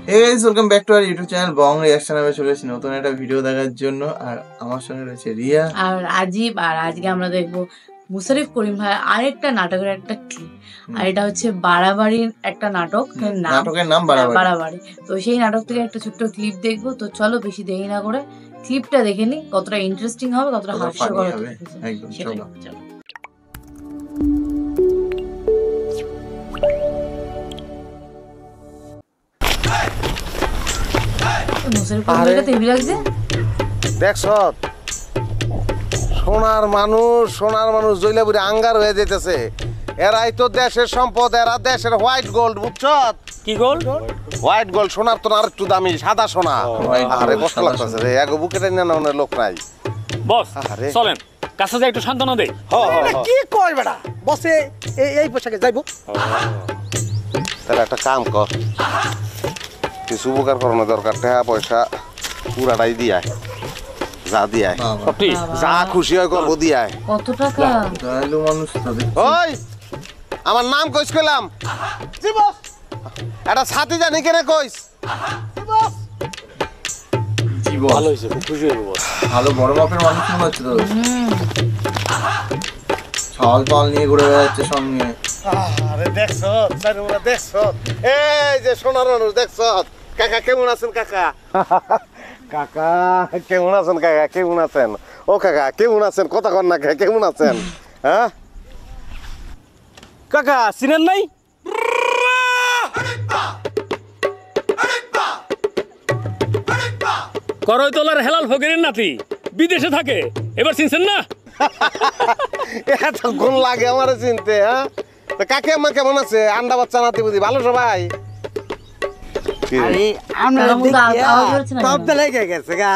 Hey guys, welcome back to our YouTube channel Bong Reaction. আমি চলে এসেছি নতুন একটা ভিডিও দেখার জন্য আর আমার সঙ্গে রয়েছে রিয়া আর রাজীব। আর আজকে আমরা দেখবো মুশারিফ করিম ভাই আরেকটা নাটকের একটা ক্লিপ। আর এটা হচ্ছে বাড়াবাড়ির একটা নাটক, নাটকের নাম বাড়াবাড়ি। তো সেই নাটক থেকে একটা ছোট্ট ক্লিপ দেখবো। তো চলো বেশি দেরি না করে ক্লিপটা দেখে নি, কতটা ইন্টারেস্টিং হবে, কতটা হাস্যকর হবে। একদম চলো। দেখছ সোনার মানুষ জৈলাপুরে আঙ্গার হয়ে যেতেছে। এরাই তো দেশের সম্পদ, এরা দেশের হোয়াইট গোল্ড। বুঝছ কি গোল্ড? হোয়াইট গোল্ড, সোনার তো আর একটু দামি সাদা সোনা। আরে কষ্ট লাগতেছে রে, এগো বুকে টেনে না লোক নাই। বস চলেন কাছে যাই একটু সান্ত্বনা দেই। কি কই বেটা বসে এই পোশাকে যাইবো? তাহলে একটা কাম কর, কিছু উপকার করানো দরকার, টাকা পয়সা পুরাটাই দিয়ায়, যা দিয়ায় যা খুশি হয় করবো দিয়ায়। কত টাকা? দয়ালু মানুষ তো। ওই আমার নাম কইস কইলাম? জি বস। এটা ছাতি জানি কেনে কইস? জি বস। জি বস। ভালো হইছে, খুব খুশি হইব বস। ভালো বড় মাপের মানুষ মনে হচ্ছে তো। ছাল পাল নিয়ে ঘুরে বেড়াচ্ছে সঙ্গে। আরে দেখছ সাইরুরা, দেখছ এই যে সোনার মানুষ দেখছ। কাকা কেমন আছেন? কাকা কাকা কেমন আছেন? কাকা কেমন আছেন? ও কাকা কেমন আছেন? কথা কন না, কেমন আছেন? হ্যাঁ কাকা চিনেন নাই? করইতলার হেলাল ফকিরের নাতি, বিদেশে থাকে, এবার চিনছেন না? এত গুণ লাগে আমার চিনতে। হ্যাঁ কাকে মা কেমন আছে? আন্ডা বাচ্চা নাতি বুঝি ভালো সবাই? আরে আমরা সব লেগে গেছে গা।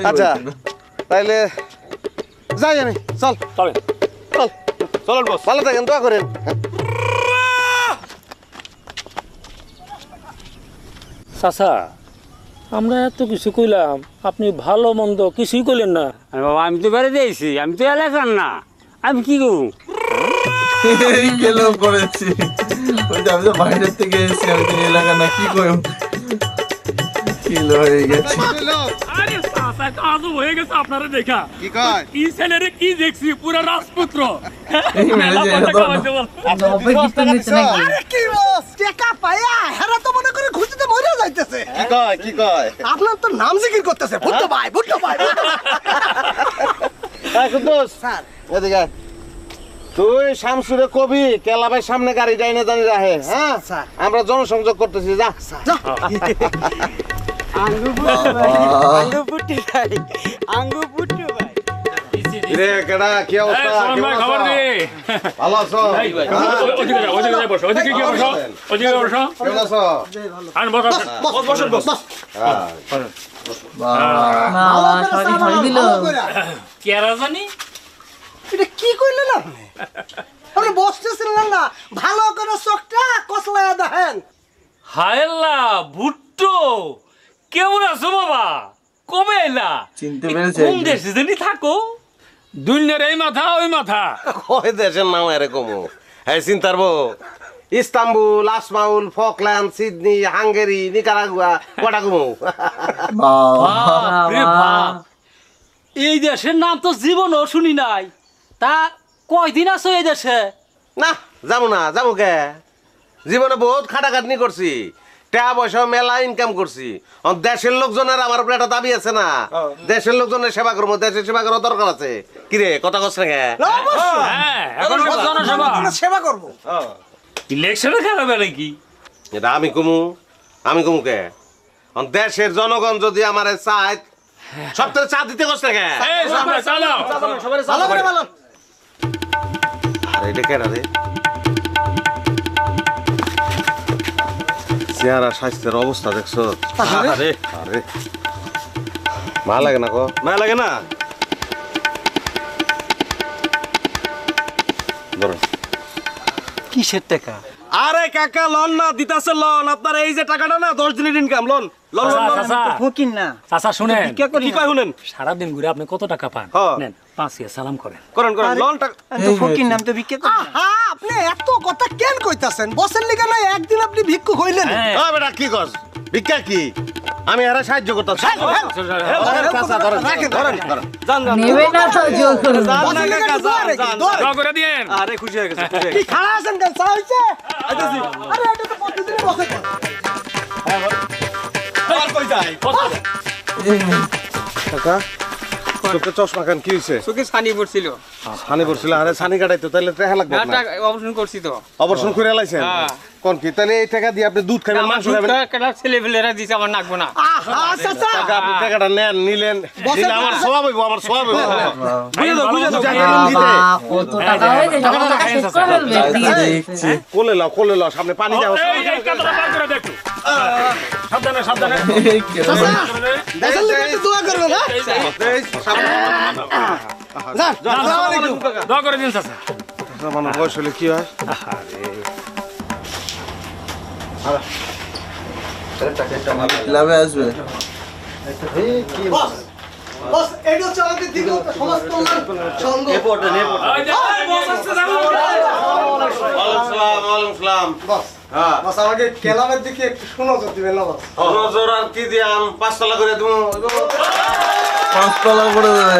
আচ্ছা তাইলে যাই আমি। চল চলেন চল চলেন বস, ভালো থাকেন, দোয়া করেন। চাচা আমরা এত কিছু কইলাম, আপনি ভালো মন্দ কিছুই কইলেন না। বাবা আমি তো বেড়ে দিয়েছি, আমি তো এলাকার না, আমি কি করবো? গেলো করেছি ওই আমি তো বাইরের থেকে এসেছি, আমি তো এলাকা না কি করব, কিলো হয়ে গেছে। আরে চাচা কাজ হয়ে গেছে আপনারা দেখা। কি কয়? কি ছেলেরে কি দেখছি, পুরো রাজপুত্র। এই মেরে যে এত আরে কি বস, টাকা পায়া হেরা তো মনে করে খুঁজতে মরে যাইতেছে। কি কয়? কি কয়? আপনার তো নাম জিকির করতেছে, ভুট্টো ভাই ভুট্টো ভাই। কুদ্দুস স্যার এদিকে আয়। তুই শামসুরে কবি কেলা ভাই সামনে গাড়ি ডাইনে জানি রাহে। হ্যাঁ আমরা জনসংযোগ করতেছি, যা রে কেডা কি অবস্থা? খবর দে। ভালো আছো? ওদিকে যাই বসো, ওদিকে কি বসো, ওদিকে বসো। কেমন আছো? আর বসো বসো বসো। কেরা জানি এটা কি কইলেন আপনি? আপনি বসতেছিলেন না, ভালো করে চোখটা কসলায়া দেখেন। হায়লা ভুট্টো, কেমন আছো বাবা? কবে এলা? চিনতে পেরেছে? কোন দেশে জানি থাকো? দুনিয়ার এই মাথা ওই মাথা। কয় দেশের নাম এরকম? হ্যাঁ চিন্তার বউ, ইস্তাম্বুল, আসমাউল, ফকল্যান্ড, সিডনি, হাঙ্গেরি, নিকারাগুয়া, কটাগুমো। এই দেশের নাম তো জীবনও শুনি নাই। তা কয়দিন আছো এই দেশে? না যাবো না, যাবো কে? জীবনে বহুত খাটাখাটনি করছি, টাকা পয়সা মেলা ইনকাম করছি। দেশের লোকজনের আমার উপরে একটা দাবি আছে না, দেশের লোকজনের সেবা করবো, দেশের সেবা করার দরকার আছে। কিরে কথা কস না কে? হ্যাঁ এখন জনসভা সেবা করবো। ইলেকশনে খারাপ নাকি? এটা আমি কমু কে? দেশের জনগণ যদি আমার চায় সপ্তাহে চা দিতে কস না কে? ভালো করে ভালো। আরে এটা কেন রে? চেহারা স্বাস্থ্যের অবস্থা দেখছো? আরে আরে ভালো লাগে না কো? না লাগে না। কিসের টাকা? আরে কাকা লোন না দিতাছে, লোন আপনার এই যে টাকাটা না 10 দিনের ইনকাম, লোন লোন ফকির না চাচা শুনেন, কি কয় শুনেন? সারাদিন ঘুরে আপনি কত টাকা পান? নেন 5 সালাম করেন। করেন লোন টাকা তো ফকির নাম তো ভিক্ষা করেন। আপনি এত কথা কেন কইতাছেন? বসের লিগা না একদিন আপনি ভিক্ষ হইলেন ও বেটা কি কস ভিক্ষা কি আমি এরা সাহায্য করতাম নেবে না তো জোর করবে আরে খুশি হয়ে গেছে কি খাড়া আছেন কেন চা হইছে আরে এটা তো প্রতিদিনই বসে কাকা তোকে চশমা খান কি হয়েছে চোখে ছানি পড়ছিল ছানি পড়ছিল আরে ছানি কাটাইতো তাহলে টাকা লাগবে না অপারেশন করছি তো অপারেশন করে লাইছেন কোন কি তাহলে এই টাকা দিয়ে আপনি দুধ খাবেন মাংস খাবেন ছেলে ফেলেরা দিছে আমার নাকবো না টাকা আপনি টাকাটা নেন নিলেন দিলে আমার স্বভাব হইব আমার স্বভাব হইব কত টাকা হয়েছে সব টাকা শেষ করে ফেলবে দিয়ে দিচ্ছে। কোলে লাও সামনে পানি দাও সাবধানে সাবধানে দেশের লোক একটু দোয়া করবেন দোয়া করে দিন চাচা। মানে বয়স হলে কি হয় ক্লাবে আসবে বস বস এটা হচ্ছে আমাদের দ্বিতীয় সমাজ কল্যাণ সংঘ বস হ্যাঁ বস আমাকে ক্লাবের দিকে একটু সুনজর দিবেন না বস নজর আর কি দিয়াম 5 তলা করে দেবো 5 তলা করে দেবে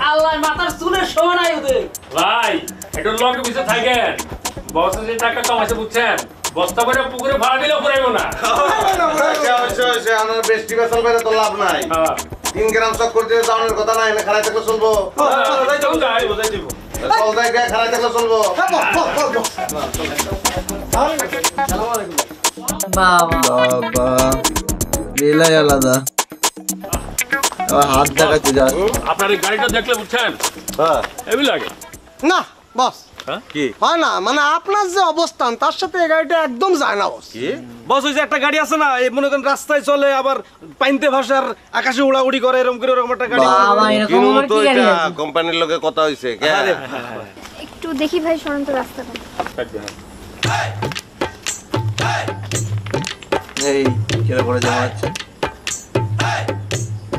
আল্লাহ মাথার চুলের সমান নাই ওদের ভাই একটু লগে পিছে থাকেন বস যে টাকা কামাইছে বুঝছেন বস্তা করে পুকুরে ভাড়া দিলেও পুরাইব না আমার বেশি বেসাল বাইরে তো লাভ নাই 3 গ্রাম চক করতে যাওয়ার কথা নাই না খারাই থাকলে চলবো চল যাই খারাই থাকলে চলবো বাবা বাবা লীলাই আলাদা আবার হাত দেখাচ্ছে যা আপনার এই গাড়িটা দেখলে বুঝছেন হ্যাঁ এবি লাগে না বস কি হয় না মানে আপনার যে অবস্থান তার সাথে এই গাড়িটা একদম যায় না বস কি বস ওই যে একটা গাড়ি আছে না এই মনে করেন রাস্তায় চলে আবার পাইনতে ভাষার আকাশে উড়াউড়ি করে এরকম করে এরকম একটা গাড়ি বাবা এরকম আবার কি গাড়ি আছে? কোম্পানির লোকে কথা হইছে একটু দেখি ভাই সরন্ত রাস্তাটা এই কেটে পড়ে যাওয়া হচ্ছে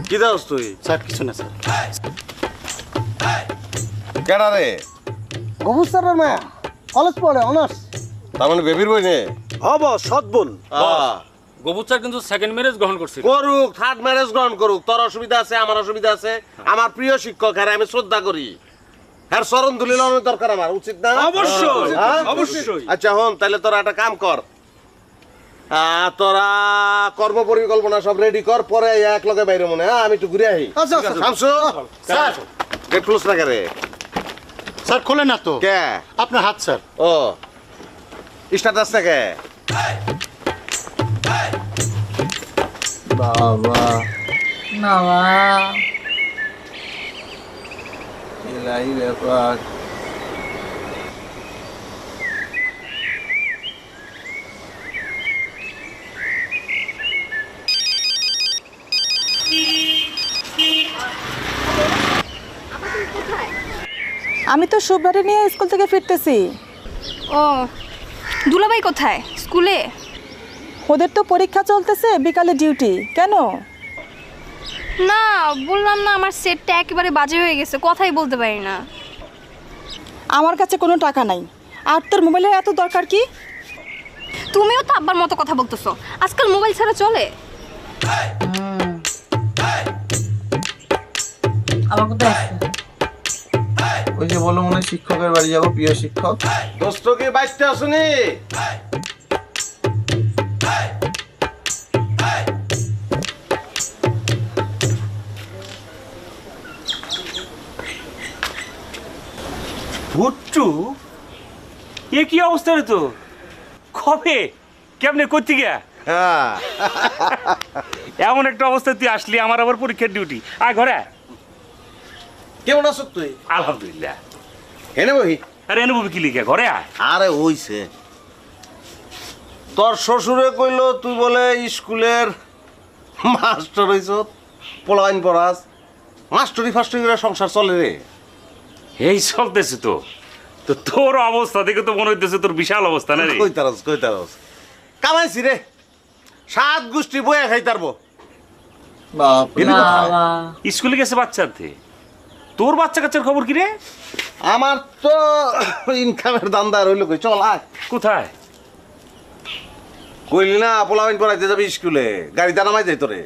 কি দাস তুই স্যার কিছু না স্যার কেডা রে গবুর স্যারের মায়া কলেজ পড়ে অনার্স তার মানে বেবির বই নে হব সৎ বোন গবুচার কিন্তু সেকেন্ড ম্যারেজ গ্রহণ করছিল করুক থার্ড ম্যারেজ গ্রহণ করুক তোর অসুবিধা আছে আমার অসুবিধা আছে আমার প্রিয় শিক্ষক হ্যাঁ আমি শ্রদ্ধা করি হ্যাঁ চরণ দুলিল অনেক দরকার আমার উচিত না অবশ্যই হ্যাঁ? অবশ্যই আচ্ছা হন তাহলে তোরা একটা কাম কর তোরা কর্ম পরিকল্পনা সব রেডি কর পরে এক লগে বাইরে মনে হ্যাঁ আমি একটু ঘুরে আহি আচ্ছা আচ্ছা শামসু স্যার গেট ক্লোজ না রে স্যার খোলে না তো কে আপনার হাত স্যার ও স্ট্যাটাস থেকে বাবা বাবা এলাই ব্যাপার আমি তো সুব্রাটি নিয়ে স্কুল থেকে ফিরতেছি। ও দুলাভাই কোথায় স্কুলে? ওদের তো পরীক্ষা চলতেছে, বিকালে ডিউটি। কেন? না বললাম না আমার সেটটা একেবারে বাজে হয়ে গেছে, কথাই বলতে পারি না। আমার কাছে কোনো টাকা নাই, আর তোর মোবাইলের এত দরকার কি? তুমিও তো আব্বার মতো কথা বলতেছো, আজকাল মোবাইল ছাড়া চলে? আমার কোথায় আসছে? ওই যে বলো মনে হয় শিক্ষকের বাড়ি যাবো, প্রিয় শিক্ষক। দোস্ত কি বাইতে আসুনি? ভুট্টু এ কি অবস্থা রে তো? কবে কেমনে করতে গিয়া এমন একটা অবস্থা তুই আসলি, আমার আবার পরীক্ষার ডিউটি। আয় ঘরে আয়। কেমন আছো তুই? আলহামদুলিল্লাহ। এনে বহি। আরে এনে ববি কি লিখে ঘরে আয়। আরে হইছে, তোর শ্বশুরে কইলো তুই বলে স্কুলের মাস্টার হইছ, পলাইন পড়াস, মাস্টারি ফাস্টারি করে সংসার চলে রে। এই চলতেছে তো, তো তোর অবস্থা দেখে তো মনে হইতেছে তোর বিশাল অবস্থা না রে। কইতারস কামাইছি রে, 7 গোষ্ঠী বইয়া খাইতারবো। বাবা স্কুলে গেছে বাচ্চাতে, তোর বাচ্চা কাচ্চার খবর কি রে? আমার তো ইনকামের দান্দা রইল কই, চল আয়। কোথায়? কইলি না পোলাপাইন পড়াইতে যাবি স্কুলে, গাড়িতে নামাই যাই তোরে।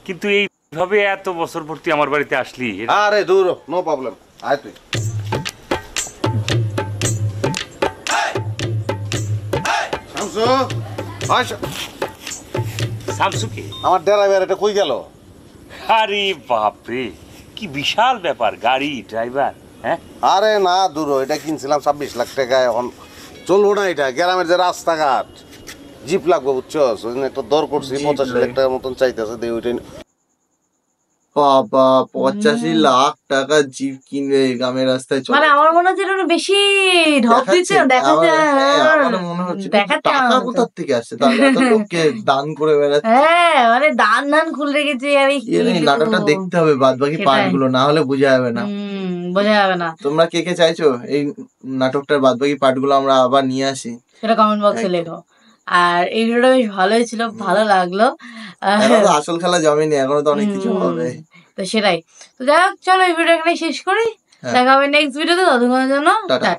কিন্তু এইভাবে এত বছর পর তুই আমার বাড়িতে আসলি, আরে দূর, নো প্রবলেম, আয় তুই। শামসু, আয় শামসু কে? আমার ড্রাইভার, এটা কই গেল? আরে বাপরে, কি বিশাল ব্যাপার, গাড়ি ড্রাইভার। হ্যাঁ আরে না দূর, এটা কিনছিলাম 26 লাখ টাকায়, এখন চলবো না। এটা গ্রামের যে রাস্তাঘাট, জিপ লাগবে বুঝছস, ওই জন্য একটা দর করছি, 85 লাখ টাকার মতন চাইতেছে, দিয়ে ওইটাই। বাবা 85 লাখ টাকা জিপ কিনবে গ্রামের রাস্তায় চলে? মানে আমার মনে হচ্ছে এটা একটু বেশি ঢপ দিচ্ছে, দেখাচ্ছে। আমার মনে হচ্ছে টাকা কোথা থেকে আসছে, তাহলে এত লোককে দান করে বেড়াচ্ছে। হ্যাঁ মানে দান খুলে রেখেছে। আরে কি নাটকটা দেখতে হবে, বাদ বাকি পার্ট গুলো, না হলে বোঝা যাবে না। বোঝা যাবে না। তোমরা কে কে চাইছো এই নাটকটার বাদ বাকি পার্ট গুলো আমরা আবার নিয়ে আসি, সেটা কমেন্ট বক্সে লেখো। আর এই ভিডিওটা বেশ ভালোই ছিল, ভালো লাগলো। এখনো তো আসল খেলা জমেনি, এখনো তো অনেক কিছু হবে। তো সেটাই। তো যাই হোক, চলো এই ভিডিও এখানে শেষ করি। দেখা হবে নেক্সট ভিডিওতে, ততক্ষণের জন্য টাটা।